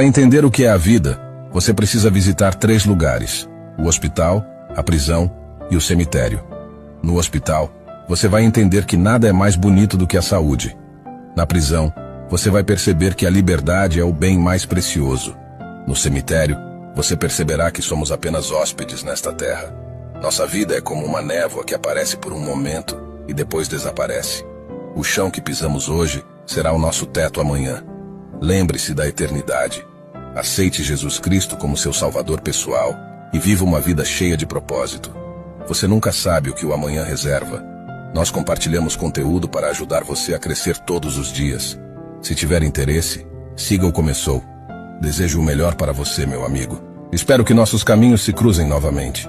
Para entender o que é a vida, você precisa visitar 3 lugares: o hospital, a prisão e o cemitério. No hospital, você vai entender que nada é mais bonito do que a saúde. Na prisão, você vai perceber que a liberdade é o bem mais precioso. No cemitério, você perceberá que somos apenas hóspedes nesta terra. Nossa vida é como uma névoa que aparece por um momento e depois desaparece. O chão que pisamos hoje será o nosso teto amanhã. Lembre-se da eternidade. Aceite Jesus Cristo como seu Salvador pessoal e viva uma vida cheia de propósito. Você nunca sabe o que o amanhã reserva. Nós compartilhamos conteúdo para ajudar você a crescer todos os dias. Se tiver interesse, siga o Começou. Desejo o melhor para você, meu amigo. Espero que nossos caminhos se cruzem novamente.